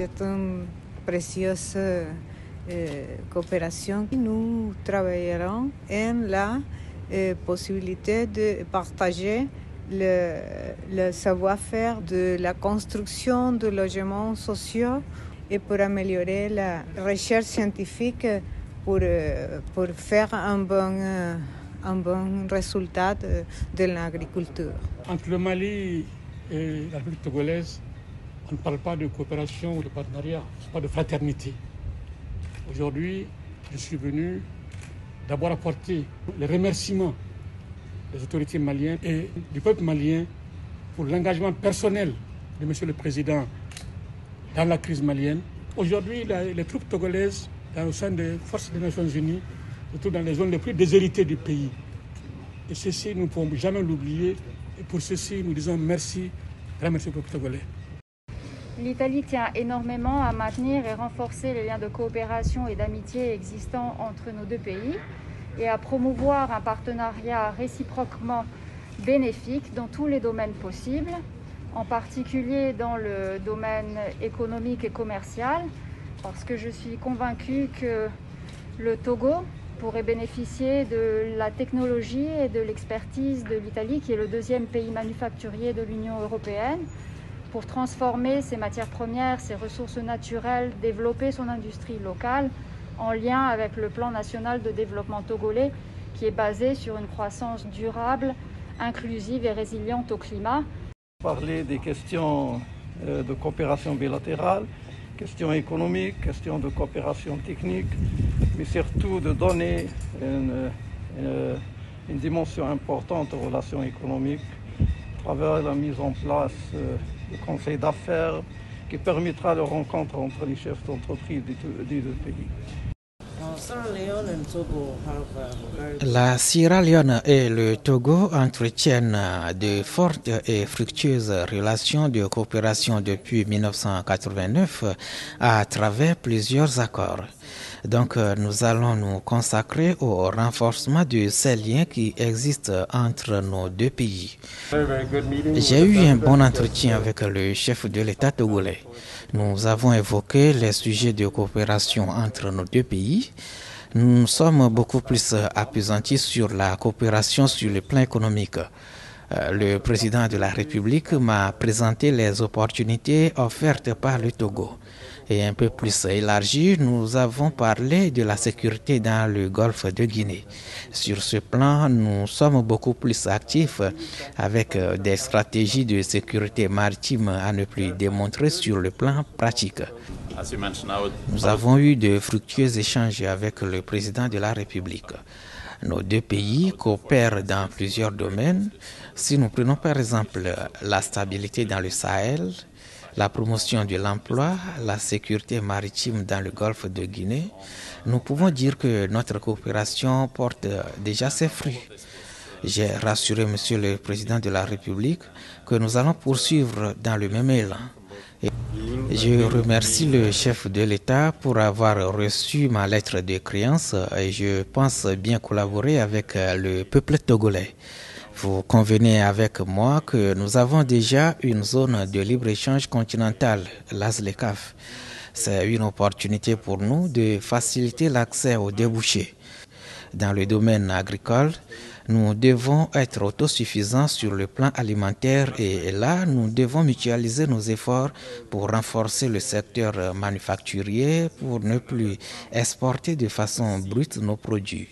C'est une précieuse coopération. Nous travaillerons en la possibilité de partager le savoir-faire de la construction de logements sociaux et pour améliorer la recherche scientifique pour faire un bon résultat de l'agriculture. Entre le Mali et la République togolaise, on ne parle pas de coopération ou de partenariat, pas de fraternité. Aujourd'hui, je suis venu d'abord apporter les remerciements des autorités maliennes et du peuple malien pour l'engagement personnel de M. le Président dans la crise malienne. Aujourd'hui, les troupes togolaises, au sein des forces des Nations Unies, se trouvent dans les zones les plus déshéritées du pays. Et ceci, nous ne pouvons jamais l'oublier. Et pour ceci, nous disons merci, grand merci au peuple togolais. L'Italie tient énormément à maintenir et renforcer les liens de coopération et d'amitié existants entre nos deux pays et à promouvoir un partenariat réciproquement bénéfique dans tous les domaines possibles, en particulier dans le domaine économique et commercial, parce que je suis convaincue que le Togo pourrait bénéficier de la technologie et de l'expertise de l'Italie, qui est le deuxième pays manufacturier de l'Union européenne, pour transformer ses matières premières, ses ressources naturelles, développer son industrie locale en lien avec le plan national de développement togolais qui est basé sur une croissance durable, inclusive et résiliente au climat. Parler des questions de coopération bilatérale, questions économiques, questions de coopération technique, mais surtout de donner une dimension importante aux relations économiques à travers la mise en place du conseil d'affaires qui permettra la rencontre entre les chefs d'entreprise des deux pays. La Sierra Leone et le Togo entretiennent de fortes et fructueuses relations de coopération depuis 1989 à travers plusieurs accords. Donc nous allons nous consacrer au renforcement de ces liens qui existent entre nos deux pays. J'ai eu un bon entretien avec le chef de l'État togolais. Nous avons évoqué les sujets de coopération entre nos deux pays. Nous sommes beaucoup plus appesantis sur la coopération sur le plan économique. Le président de la République m'a présenté les opportunités offertes par le Togo. Et un peu plus élargi, nous avons parlé de la sécurité dans le golfe de Guinée. Sur ce plan, nous sommes beaucoup plus actifs avec des stratégies de sécurité maritime à ne plus démontrer sur le plan pratique. Nous avons eu de fructueux échanges avec le président de la République. Nos deux pays coopèrent dans plusieurs domaines. Si nous prenons par exemple la stabilité dans le Sahel, la promotion de l'emploi, la sécurité maritime dans le golfe de Guinée, nous pouvons dire que notre coopération porte déjà ses fruits. J'ai rassuré Monsieur le Président de la République que nous allons poursuivre dans le même élan. Et je remercie le chef de l'État pour avoir reçu ma lettre de créance et je pense bien collaborer avec le peuple togolais. Vous convenez avec moi que nous avons déjà une zone de libre-échange continentale, l'ASLECAF. C'est une opportunité pour nous de faciliter l'accès aux débouchés. Dans le domaine agricole, nous devons être autosuffisants sur le plan alimentaire et là, nous devons mutualiser nos efforts pour renforcer le secteur manufacturier pour ne plus exporter de façon brute nos produits.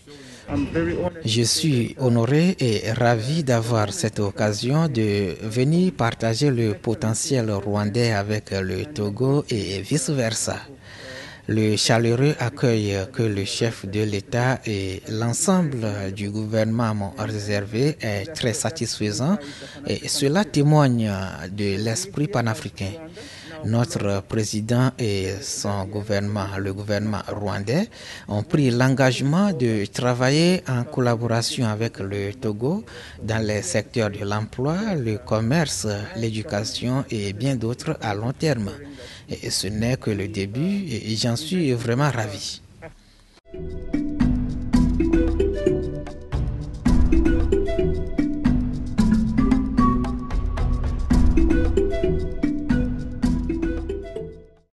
Je suis honoré et ravi d'avoir cette occasion de venir partager le potentiel rwandais avec le Togo et vice-versa. Le chaleureux accueil que le chef de l'État et l'ensemble du gouvernement m'ont réservé est très satisfaisant et cela témoigne de l'esprit panafricain. Notre président et son gouvernement, le gouvernement rwandais, ont pris l'engagement de travailler en collaboration avec le Togo dans les secteurs de l'emploi, le commerce, l'éducation et bien d'autres à long terme. Et ce n'est que le début et j'en suis vraiment ravi.